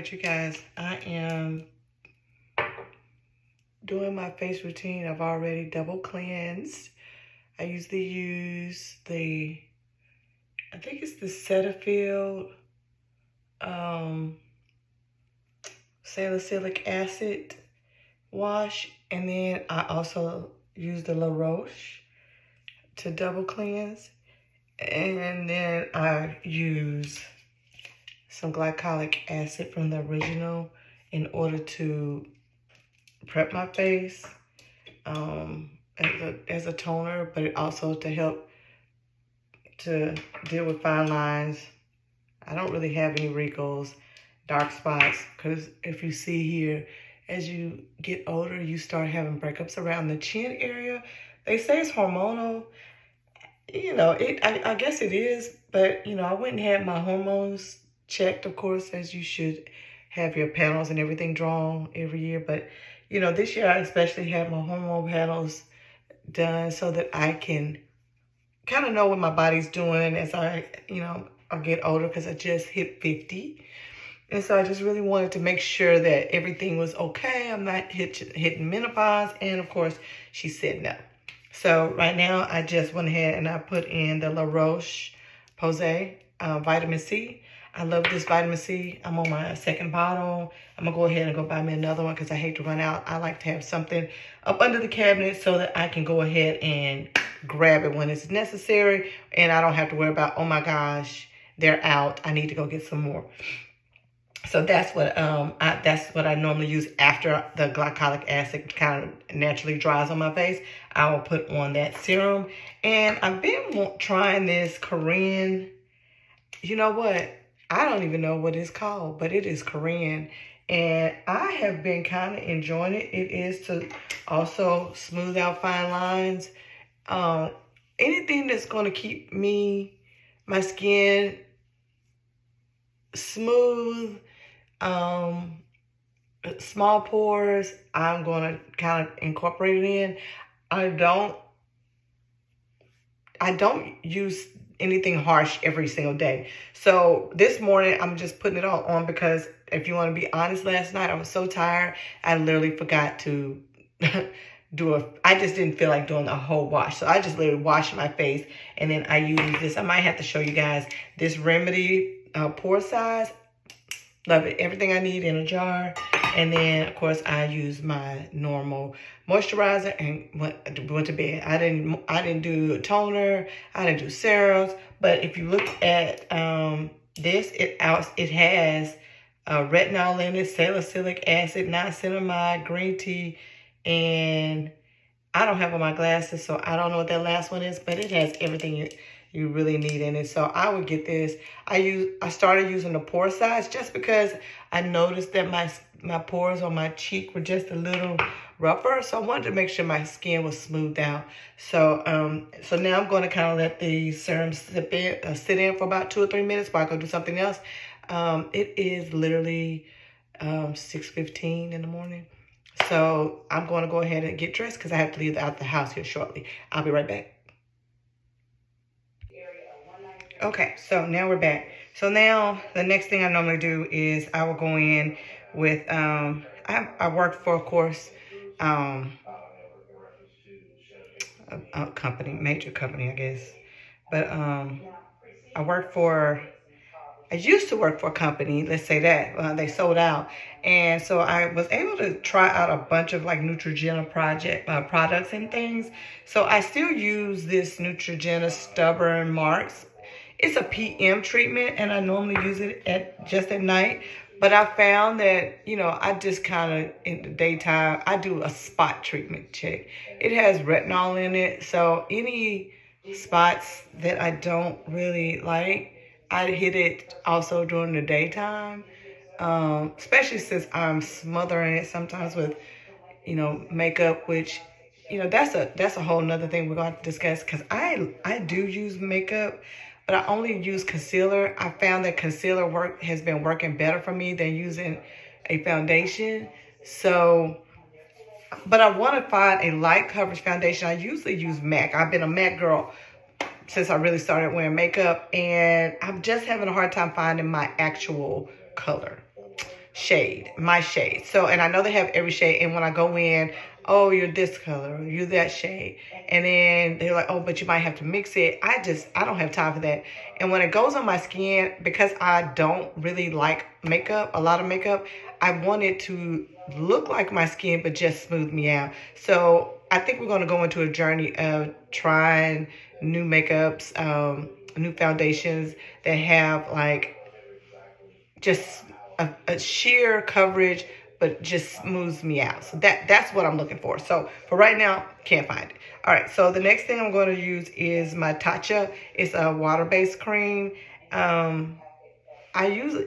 right, you guys. I am doing my face routine. I've already double cleansed. I usually use I think it's the Cetaphil salicylic acid wash. And then I also use the La Roche to double cleanse. And then I use some glycolic acid from the original in order to prep my face as a toner, but it also to help to deal with fine lines. I don't really have any wrinkles, dark spots, because if you see here, as you get older, you start having breakups around the chin area. They say it's hormonal. You know, I guess it is, but, you know, I went and had my hormones checked, of course, as you should have your panels and everything drawn every year. But, you know, this year I especially had my hormone panels done so that I can kind of know what my body's doing as I get older, because I just hit 50. And so I just really wanted to make sure that everything was okay. I'm not hitting menopause. And, of course, she said no. So right now, I just went ahead and I put in the La Roche-Posay vitamin C. I love this vitamin C. I'm on my second bottle. I'm going to go ahead and go buy me another one because I hate to run out. I like to have something up under the cabinet so that I can go ahead and grab it when it's necessary. And I don't have to worry about, oh my gosh, they're out. I need to go get some more. So that's what I normally use after the glycolic acid kind of naturally dries on my face. I will put on that serum. And I've been trying this Korean, you know what? I don't even know what it's called, but it is Korean. And I have been kind of enjoying it. It is to also smooth out fine lines. Anything that's going to keep my skin smooth, small pores, I'm going to kind of incorporate it in. I don't use anything harsh every single day. So this morning, I'm just putting it all on because if you want to be honest, last night I was so tired, I literally forgot to I just didn't feel like doing a whole wash. So I just literally washed my face, and then I use this. I might have to show you guys this Remedy pore size. Love it. Everything I need in a jar. And then, of course, I use my normal moisturizer and went to bed. I didn't do a toner. I didn't do serums. But if you look at this, it has retinol in it, salicylic acid, niacinamide, green tea, and I don't have on my glasses, so I don't know what that last one is, but it has everything you really need in it. So I would get this. I started using the pore size just because I noticed that my pores on my cheek were just a little rougher. So I wanted to make sure my skin was smoothed out. So now I'm going to kind of let the serum sit in for about 2 or 3 minutes before I go do something else. It is literally 6:15 in the morning. So I'm going to go ahead and get dressed because I have to leave out the house here shortly. I'll be right back. Okay, so now we're back. So now the next thing I normally do is I will go in with, I work for, of course, a company, major company, I guess. But I used to work for a company, let's say that, they sold out. And so I was able to try out a bunch of like Neutrogena products and things. So I still use this Neutrogena Stubborn Marks. It's a PM treatment, and I normally use it just at night. But I found that, I just kind of, in the daytime, I do a spot treatment check. It has retinol in it, so any spots that I don't really like, I hit it also during the daytime, especially since I'm smothering it sometimes with, makeup, which, that's a whole nother thing we're going to discuss, because I do use makeup, but I only use concealer. I found that concealer has been working better for me than using a foundation. So, but I want to find a light coverage foundation. I usually use MAC. I've been a MAC girl since I really started wearing makeup, and I'm just having a hard time finding my actual color. shade, my shade. So, and I know they have every shade. And when I go in, oh, you're this color, or you're that shade. And then they're like, oh, but you might have to mix it. I don't have time for that. And when it goes on my skin, because I don't really like makeup, a lot of makeup, I want it to look like my skin, but just smooth me out. So I think we're going to go into a journey of trying new makeups, new foundations that have like just a sheer coverage, but just smooths me out. So that's what I'm looking for. So for right now, can't find it. All right, so the next thing I'm going to use is my Tatcha. It's a water-based cream. I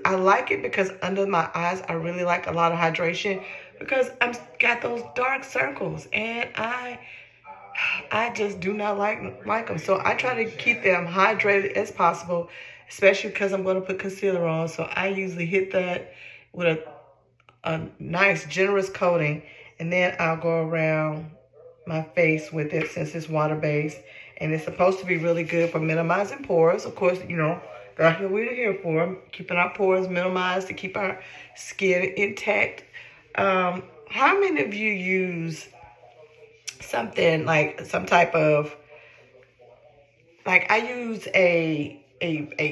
like it because under my eyes, I really like a lot of hydration because I'm got those dark circles, and I just do not like them. So I try to keep them hydrated as possible, especially because I'm going to put concealer on. So I usually hit that with a nice generous coating, and then I'll go around my face with it since it's water-based. And it's supposed to be really good for minimizing pores. Of course, you know, that's what we're here for, keeping our pores minimized to keep our skin intact. How many of you use something like some type of, like I use a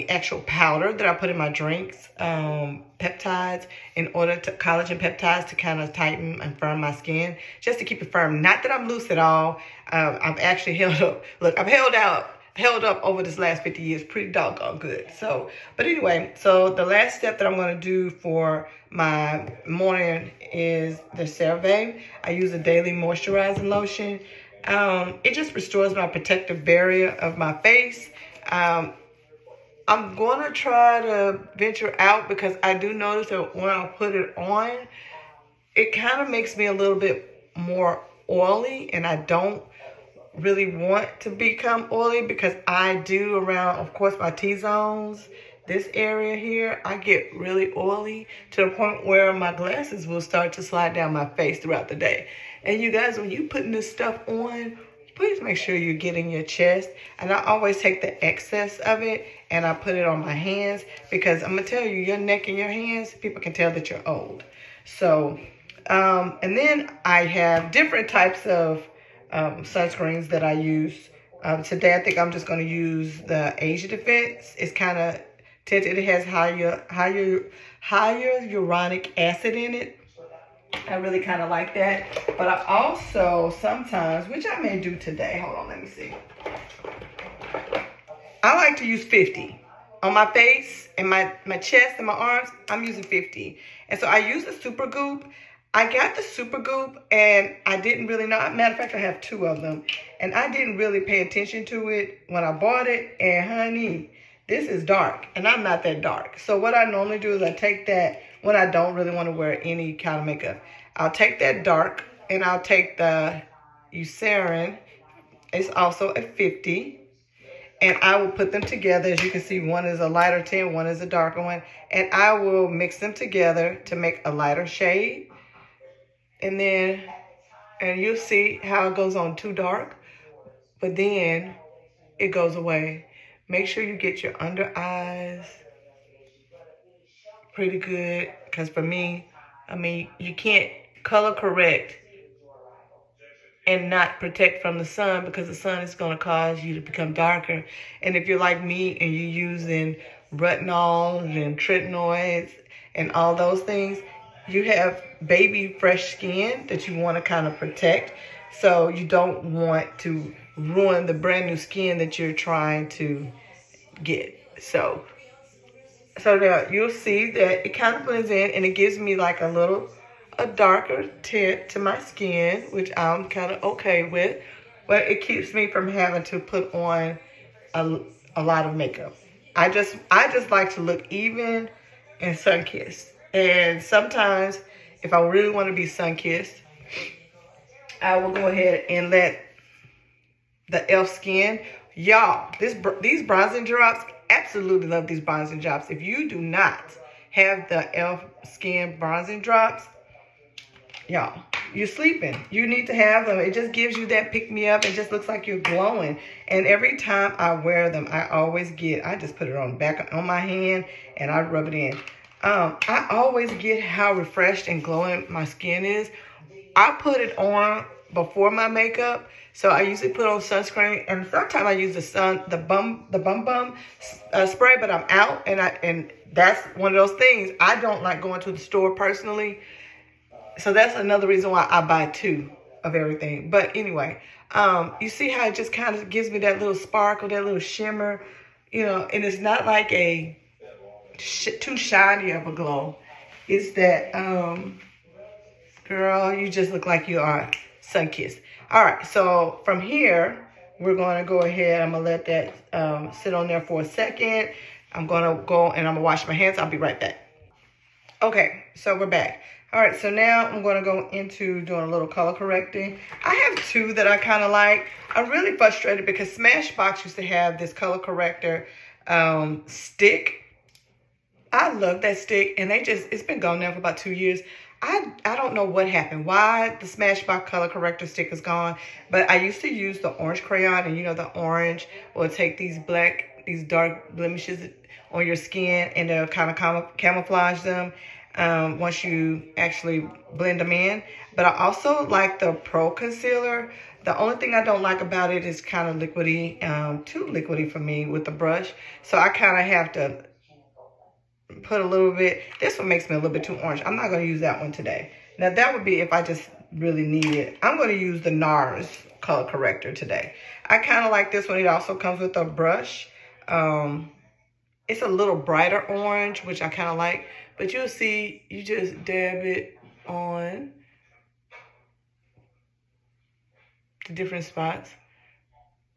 actual powder that I put in my drinks, peptides, in order to, collagen peptides, to kind of tighten and firm my skin, just to keep it firm. Not that I'm loose at all. I've actually held up. Look, I've held up over this last 50 years pretty doggone good. So, but anyway, so the last step that I'm going to do for my morning is the CeraVe. I use a daily moisturizing lotion. It just restores my protective barrier of my face. I'm going to try to venture out because I do notice that when I put it on, it kind of makes me a little bit more oily, and I don't really want to become oily because I do around, of course, my T-zones, this area here, I get really oily to the point where my glasses will start to slide down my face throughout the day. And you guys, when you're putting this stuff on, please make sure you're getting your chest. And I always take the excess of it and I put it on my hands, because I'm going to tell you, your neck and your hands, people can tell that you're old. So, and then I have different types of sunscreens that I use. Today, I think I'm just going to use the Asia Defense. It's kind of tinted. It has higher uronic acid in it. I really kind of like that. But I also sometimes, which I may do today, hold on, let me see. I like to use 50 on my face and my chest and my arms. I'm using 50. And so I use the Super Goop. I got the Super Goop and I didn't really know. Matter of fact, I have 2 of them. And I didn't really pay attention to it when I bought it. And honey, this is dark and I'm not that dark. So what I normally do is I take that when I don't really want to wear any kind of makeup. I'll take that dark and I'll take the Eucerin. It's also a 50. And I will put them together. As you can see, one is a lighter tint, one is a darker one. And I will mix them together to make a lighter shade. And then, and you'll see how it goes on too dark, but then it goes away. Make sure you get your under eyes pretty good, because for me, I mean, you can't color correct and not protect from the sun, because the sun is going to cause you to become darker. And if you're like me and you're using retinols and tretinoids and all those things, you have baby fresh skin that you want to kind of protect. So you don't want to ruin the brand new skin that you're trying to get. So now you'll see that it kind of blends in and it gives me like a darker tint to my skin, which I'm kind of okay with, but it keeps me from having to put on a lot of makeup. I just like to look even and sun-kissed. And sometimes, if I really want to be sun-kissed, I will go ahead and let the e.l.f. skin. Y'all, these bronzing drops, absolutely love these bronzing drops. If you do not have the e.l.f. skin bronzing drops, y'all, you're sleeping. You need to have them. It just gives you that pick-me-up. It just looks like you're glowing. And every time I wear them, I just put it on back on my hand and I rub it in. I always get how refreshed and glowing my skin is. I put it on before my makeup. So I usually put on sunscreen, and sometimes I use the bum spray, but I'm out, and that's one of those things. I don't like going to the store personally. So that's another reason why I buy two of everything. But anyway, you see how it just kind of gives me that little sparkle, that little shimmer, and it's not like a too shiny of a glow. It's that, girl, you just look like you are sun-kissed. All right, so from here, we're going to go ahead. I'm going to let that sit on there for a second. I'm going to go and I'm going to wash my hands. I'll be right back. Okay, so we're back. All right, so now I'm going to go into doing a little color correcting. I have two that I kind of like. I'm really frustrated because Smashbox used to have this color corrector stick. I love that stick, and it's been gone now for about 2 years. I don't know what happened, why the Smashbox color corrector stick is gone, but I used to use the orange crayon, and the orange will take these dark blemishes on your skin, and they'll kind of camouflage them once you actually blend them in. But I also like the Pro Concealer. The only thing I don't like about it is kind of liquidy, too liquidy for me with the brush. So I kind of have to put a little bit. This one makes me a little bit too orange. I'm not going to use that one today. Now that would be if I just really need it. I'm going to use the NARS color corrector today. I kind of like this one. It also comes with a brush. It's a little brighter orange, which I kind of like. But you'll see, you just dab it on the different spots.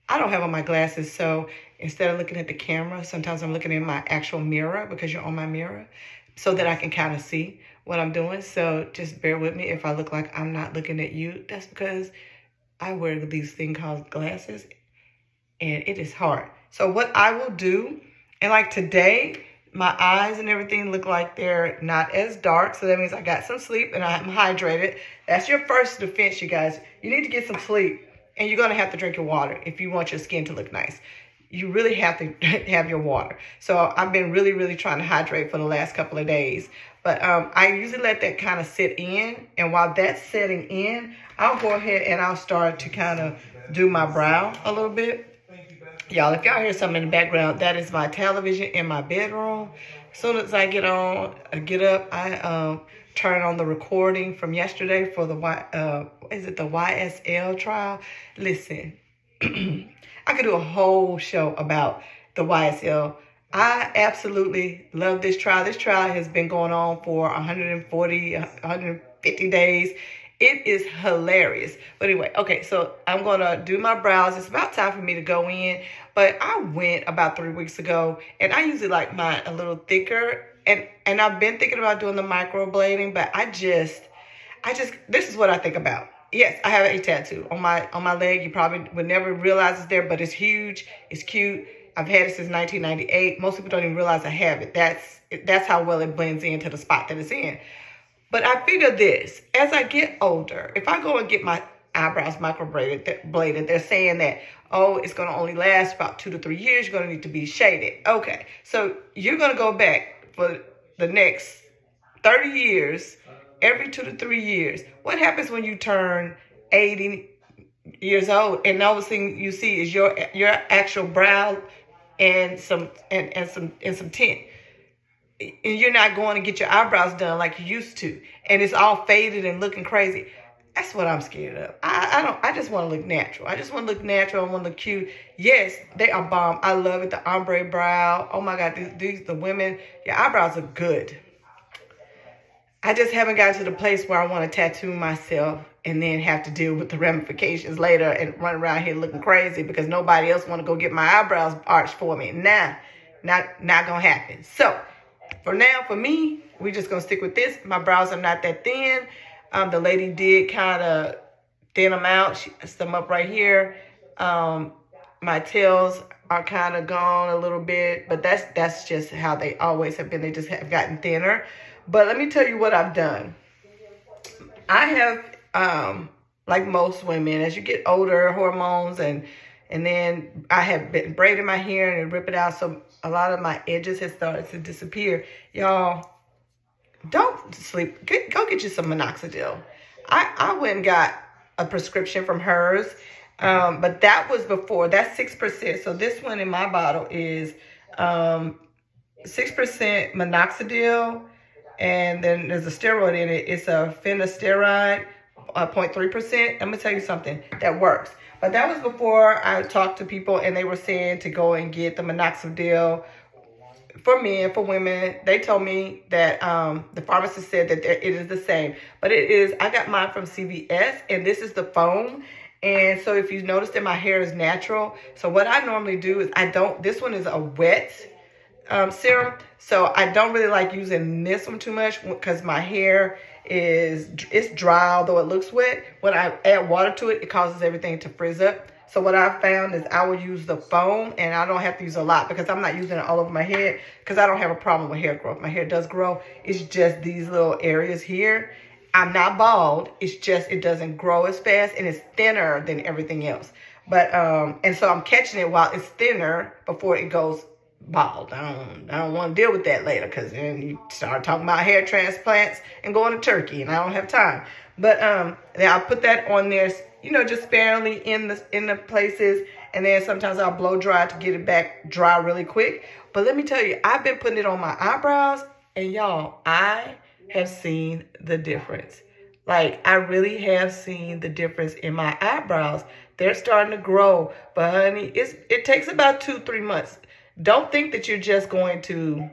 I don't have on my glasses, so instead of looking at the camera, sometimes I'm looking in my actual mirror because you're on my mirror so that I can kind of see what I'm doing. So just bear with me if I look like I'm not looking at you. That's because I wear these things called glasses, and it is hard. So what I will do, and like today, my eyes and everything look like they're not as dark. So that means I got some sleep and I'm hydrated. That's your first defense, you guys. You need to get some sleep. And you're going to have to drink your water if you want your skin to look nice. You really have to have your water. So I've been really, really trying to hydrate for the last couple of days. But I usually let that kind of sit in. And while that's setting in, I'll go ahead and I'll start to kind of do my brow a little bit. Y'all, if y'all hear something in the background, that is my television in my bedroom. As soon as I get up, I turn on the recording from yesterday for the the YSL trial. Listen, I could do a whole show about the YSL. I absolutely love this trial. This trial has been going on for 140, 150 days. It is hilarious. But anyway, okay, so I'm going to do my brows. It's about time for me to go in. But I went about 3 weeks ago, and I usually like mine a little thicker. And I've been thinking about doing the microblading, but I just, this is what I think about. Yes, I have a tattoo on my leg. You probably would never realize it's there, but it's huge. It's cute. I've had it since 1998. Most people don't even realize I have it. That's how well it blends into the spot that it's in. But I figure this, as I get older, if I go and get my eyebrows microbladed, they're saying that, oh, it's going to only last about 2 to 3 years. You're going to need to be shaded. Okay, so you're going to go back for the next 30 years, every 2 to 3 years. What happens when you turn 80 years old and the only thing you see is your actual brow and some tint? And you're not going to get your eyebrows done like you used to, and it's all faded and looking crazy. That's what I'm scared of. I just want to look natural. I just want to look natural. I want to look cute. Yes, they are bomb. I love it. The ombre brow. Oh my God, the women, your eyebrows are good. I just haven't gotten to the place where I want to tattoo myself and then have to deal with the ramifications later and run around here looking crazy because nobody else want to go get my eyebrows arched for me. Nah, not gonna happen. So for now, for me, we're just going to stick with this. My brows are not that thin. The lady did kind of thin them out. She has them up right here. My tails are kind of gone a little bit, but that's just how they always have been. They just have gotten thinner. But let me tell you what I've done. I have, like most women, as you get older, hormones and then I have been braiding my hair and rip it out. So a lot of my edges have started to disappear. Y'all, don't sleep. Go get you some minoxidil. I went and got a prescription from hers, but that was before. That's 6%. So this one in my bottle is 6% minoxidil, and then there's a steroid in it. It's a finasteride, 0.3%. I'm gonna tell you something that works. But that was before I talked to people and they were saying to go and get the minoxidil for men, for women. They told me that the pharmacist said that it is the same, but it is. I got mine from CVS, and this is the foam. And so if you notice that my hair is natural, so what I normally do is I don't. This one is a wet serum, so I don't really like using this one too much because my hair it's dry, although it looks wet. When I add water to it, it causes everything to frizz up. So what I've found is I will use the foam, and I don't have to use a lot because I'm not using it all over my head because I don't have a problem with hair growth. My hair does grow. It's just these little areas here. I'm not bald. It's just it doesn't grow as fast, and it's thinner than everything else. But and so I'm catching it while it's thinner before it goes bald. I don't want to deal with that later because then you start talking about hair transplants and going to Turkey, and I don't have time. But then I'll put that on there, just sparingly in the places, and then sometimes I'll blow dry to get it back dry really quick. But let me tell you, I've been putting it on my eyebrows, and y'all, I have seen the difference. Like, I really have seen the difference in my eyebrows. They're starting to grow, but honey, it takes about 2-3 months. Don't think that you're just going to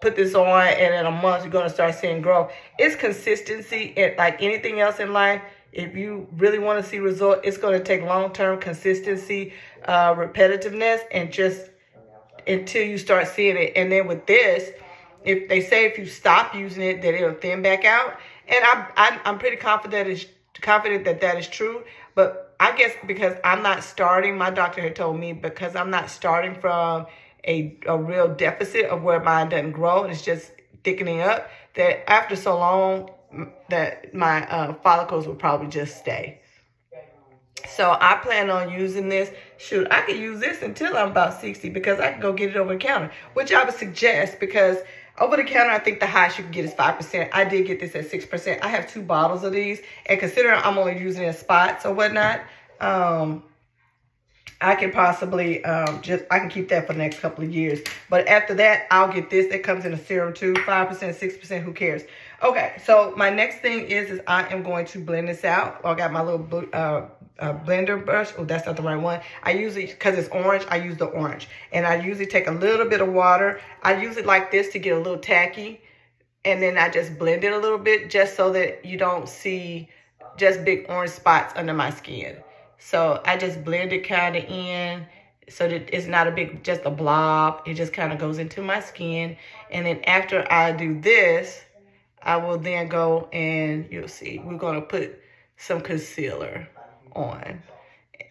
put this on and in a month you're going to start seeing growth. It's consistency. Like anything else in life, if you really want to see results, it's going to take long-term consistency, repetitiveness, and just until you start seeing it. And then with this, if you stop using it, that it'll thin back out. And I'm pretty confident that is true. But I guess because I'm not starting, my doctor had told me, because I'm not starting from a real deficit of where mine doesn't grow and it's just thickening up, that after so long that my follicles will probably just stay. So I plan on using this. Shoot, I could use this until I'm about 60 because I can go get it over the counter, which I would suggest because over the counter, I think the highest you can get is 5%. I did get this at 6%. I have 2 bottles of these, and considering I'm only using it in spots or whatnot, I can possibly I can keep that for the next couple of years. But after that, I'll get this. It comes in a serum too, 5%, 6%, who cares? Okay, so my next thing is I am going to blend this out. I got my little blender brush. Oh, that's not the right one. I usually, because it's orange, I use the orange. And I usually take a little bit of water. I use it like this to get a little tacky. And then I just blend it a little bit just so that you don't see just big orange spots under my skin. So I just blend it kind of in so that it's not just a blob. It just kind of goes into my skin. And then after I do this, I will then go and you'll see, we're going to put some concealer on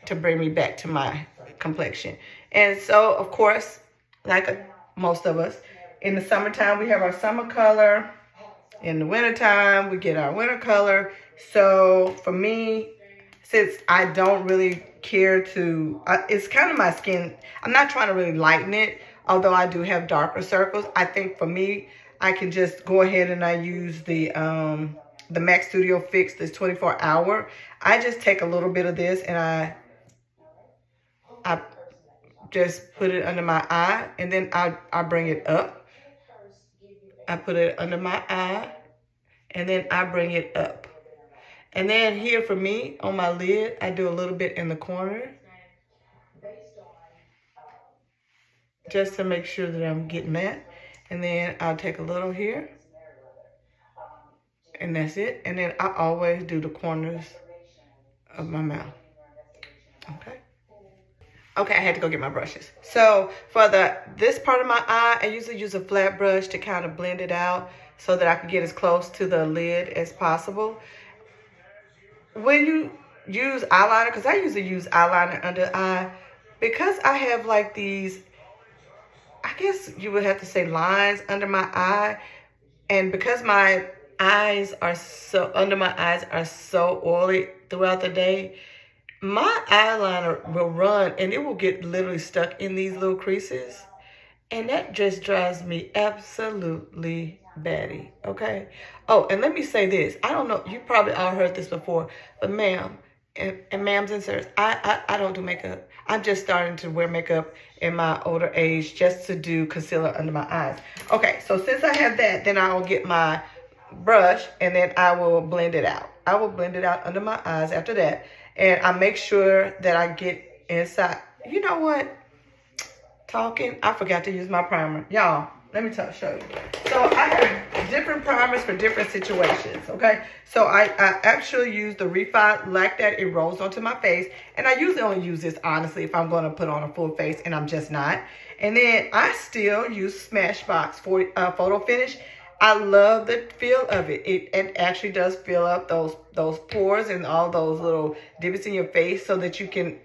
to bring me back to my complexion. And so, of course, like most of us, in the summertime, we have our summer color. In the wintertime, we get our winter color. So for me, since I don't really care to, it's kind of my skin. I'm not trying to really lighten it, although I do have darker circles. I think for me, I can just go ahead and I use the MAC Studio Fix, this 24-hour. I just take a little bit of this and I just put it under my eye, and then I bring it up. I put it under my eye, and then I bring it up. And then here for me, on my lid, I do a little bit in the corner, just to make sure that I'm getting that. And then I'll take a little here, and that's it. And then I always do the corners of my mouth. Okay. Okay, I had to go get my brushes. So for this part of my eye, I usually use a flat brush to kind of blend it out so that I can get as close to the lid as possible. When you use eyeliner, because I usually use eyeliner under the eye, because I have like these, I guess you would have to say lines under my eye, and because my eyes are under my eyes are so oily throughout the day, my eyeliner will run and it will get literally stuck in these little creases. And that just drives me absolutely baddie, okay? Oh, and let me say this. I don't know, you probably all heard this before, but ma'am, and ma'ams and sirs, I don't do makeup. I'm just starting to wear makeup in my older age just to do concealer under my eyes. Okay, so since I have that, then I'll get my brush and then I will blend it out. I will blend it out under my eyes after that. And I make sure that I get inside. You know what? Talking, I forgot to use my primer. Y'all, let me show you. So I have different primers for different situations, okay? So I actually use the Refi like that. It rolls onto my face. And I usually only use this, honestly, if I'm going to put on a full face, and I'm just not. And then I still use Smashbox for Photo Finish. I love the feel of it. It actually does fill up those pores and all those little divots in your face so that you can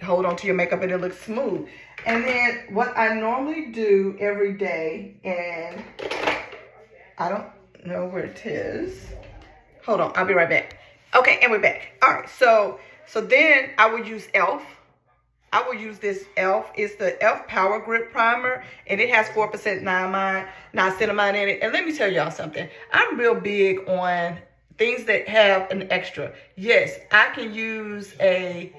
hold on to your makeup and it looks smooth. And then what I normally do every day, and I don't know where it is. Hold on, I'll be right back. Okay, and we're back. All right, so then I will use e.l.f. I will use this e.l.f. It's the e.l.f. Power Grip Primer, and it has 4% niacinamide in it. And let me tell y'all something. I'm real big on things that have an extra. Yes, I can use a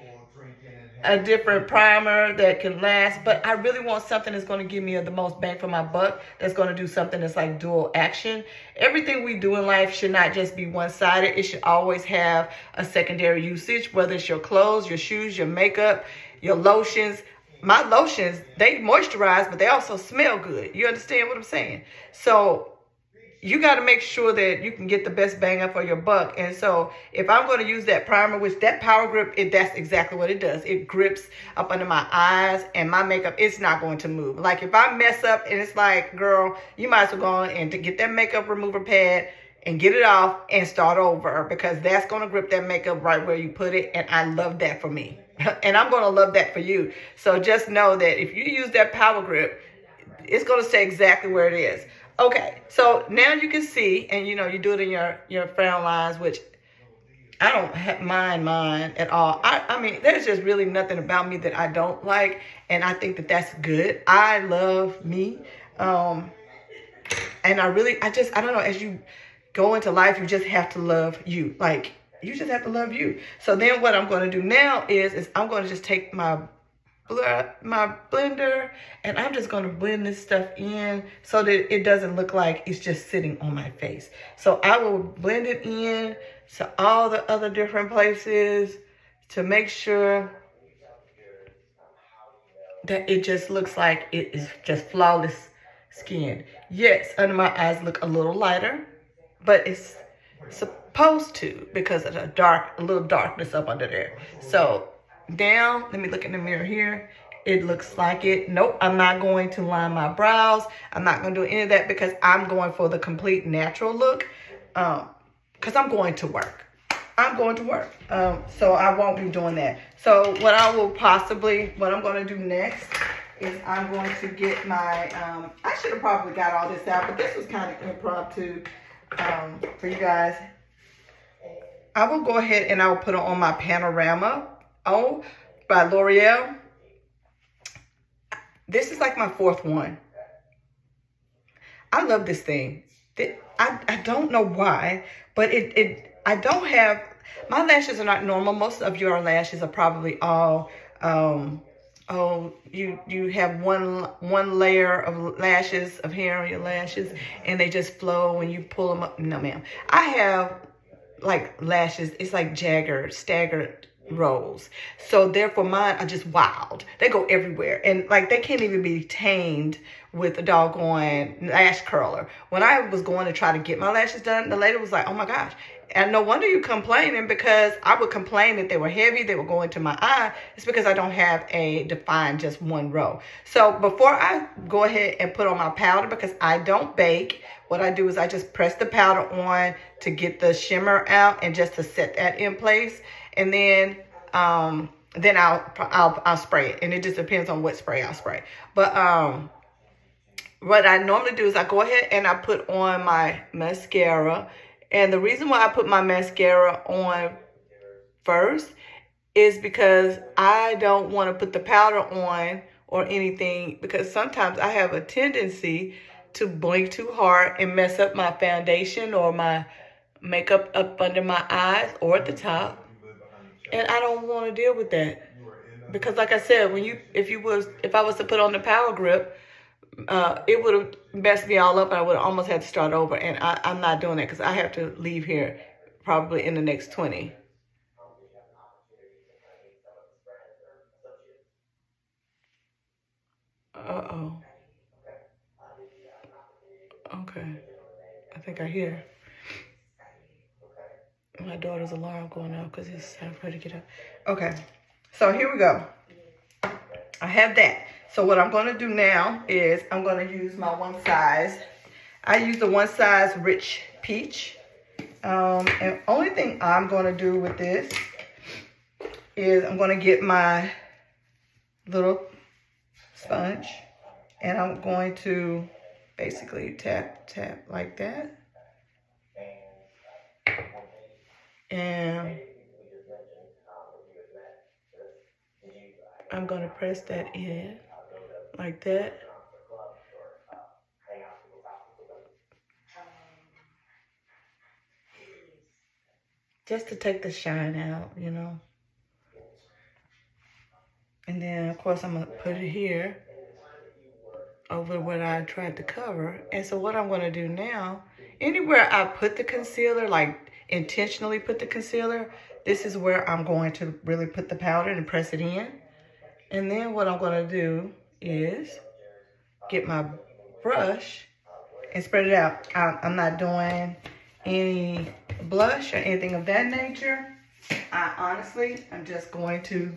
different primer that can last, but I really want something that's going to give me the most bang for my buck, that's going to do something that's like dual action. Everything we do in life should not just be one-sided. It should always have a secondary usage, whether it's your clothes, your shoes, your makeup, your lotions. My lotions, they moisturize, but they also smell good. You understand what I'm saying? So you got to make sure that you can get the best bang up for your buck. And so if I'm going to use that primer, which that Power Grip, that's exactly what it does. It grips up under my eyes, and my makeup, it's not going to move. Like if I mess up and it's like, girl, you might as well go on and to get that makeup remover pad and get it off and start over, because that's going to grip that makeup right where you put it. And I love that for me. And I'm going to love that for you. So just know that if you use that Power Grip, it's going to stay exactly where it is. Okay, so now you can see, and you know, you do it in your frown lines, which I don't mind mine at all. I mean, there's just really nothing about me that I don't like, and I think that that's good. I love me, and I don't know, as you go into life, you just have to love you. Like, you just have to love you. So then what I'm going to do now is I'm going to just take my blender, and I'm just going to blend this stuff in so that it doesn't look like it's just sitting on my face. So I will blend it in to all the other different places to make sure that it just looks like it is just flawless skin. Yes, under my eyes look a little lighter, but it's supposed to, because of the a little darkness up under there. So down, let me look in the mirror here. It looks like it. Nope, I'm not going to line my brows. I'm not going to do any of that because I'm going for the complete natural look, because I'm going to work. So I won't be doing that. So what I'm going to do next is I'm going to get my, I should have probably got all this out, but this was kind of impromptu for you guys. I will go ahead and I will put it on my Panorama by L'Oreal. This is like my fourth one. I love this thing. I don't know why, but I don't have, my lashes are not normal. Most of your lashes are probably all, you have one layer of lashes, of hair on your lashes, and they just flow when you pull them up. No, ma'am. I have like lashes, it's like staggered rolls. So therefore mine are just wild. They go everywhere. And like they can't even be tamed with a doggone lash curler. When I was going to try to get my lashes done, the lady was like, oh my gosh. And no wonder you complaining, because I would complain that they were heavy, they were going to my eye. It's because I don't have a defined just one row. So before I go ahead and put on my powder, because I don't bake, what I do is I just press the powder on to get the shimmer out and just to set that in place. And then I'll spray it. And it just depends on what spray I'll spray. But what I normally do is I go ahead and I put on my mascara. And the reason why I put my mascara on first is because I don't want to put the powder on or anything, because sometimes I have a tendency to blink too hard and mess up my foundation or my makeup up under my eyes or at the top. And I don't want to deal with that. Because like I said, if I was to put on the power grip, it would have messed me all up and I would have almost had to start over. And I'm not doing that because I have to leave here probably in the next 20. Uh-oh. Okay. I think I hear my daughter's alarm going off because it's time for her to get up. Okay. So here we go. I have that. So what I'm going to do now is I'm going to use my one size. I use the one size Rich Peach. And only thing I'm going to do with this is I'm going to get my little sponge and I'm going to basically tap like that. And I'm going to press that in like that. Just to take the shine out, you know. And then, of course, I'm going to put it here over what I tried to cover. And so what I'm going to do now, anywhere I put the concealer, like intentionally put the concealer, this is where I'm going to really put the powder and press it in. And then what I'm going to do is get my brush and spread it out. I'm not doing any blush or anything of that nature. I'm just going to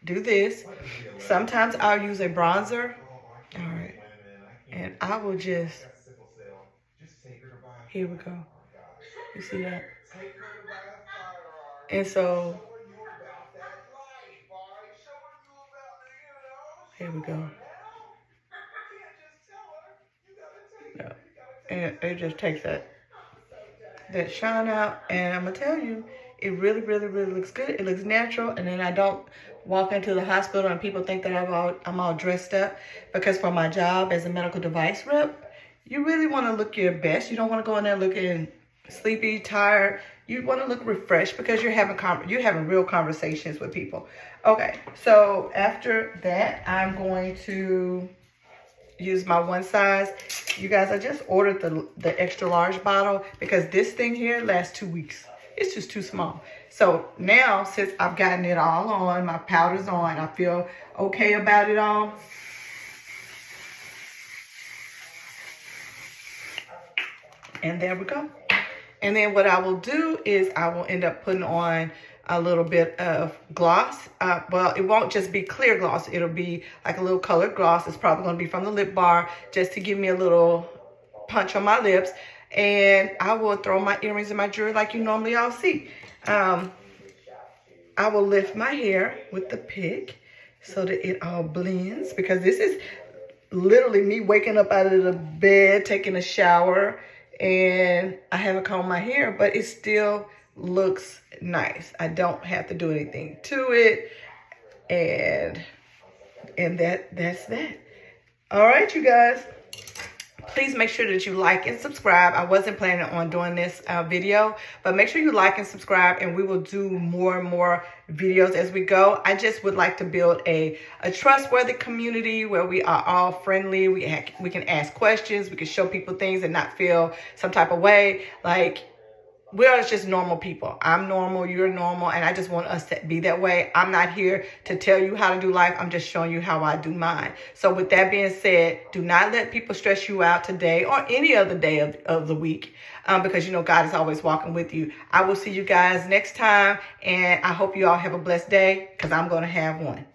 do this. Sometimes I'll use a bronzer. All right. And I will just, here we go. You see that? And so, here we go. No. And it just takes that shine out. And I'm going to tell you, it really, really, really looks good. It looks natural. And then I don't walk into the hospital and people think that I'm all dressed up. Because for my job as a medical device rep, you really want to look your best. You don't want to go in there looking sleepy, tired. You want to look refreshed because you're having real conversations with people. Okay, so after that, I'm going to use my one size. You guys, I just ordered the extra large bottle because this thing here lasts 2 weeks. It's just too small. So now, since I've gotten it all on, my powder's on, I feel okay about it all. And there we go. And then what I will do is I will end up putting on a little bit of gloss. Well, it won't just be clear gloss. It'll be like a little colored gloss. It's probably going to be from the lip bar just to give me a little punch on my lips. And I will throw my earrings and my jewelry like you normally all see. I will lift my hair with the pick so that it all blends. Because this is literally me waking up out of the bed, taking a shower. And I haven't combed my hair, but it still looks nice. I don't have to do anything to it. And that's that. All right, you guys. Please make sure that you like and subscribe. I wasn't planning on doing this video, but make sure you like and subscribe, and we will do more and more videos as we go. I just would like to build a trustworthy community where we are all friendly. We can ask questions. We can show people things and not feel some type of way. Like, we are just normal people. I'm normal, you're normal, and I just want us to be that way. I'm not here to tell you how to do life. I'm just showing you how I do mine. So with that being said, do not let people stress you out today or any other day of the week because, you know, God is always walking with you. I will see you guys next time, and I hope you all have a blessed day because I'm going to have one.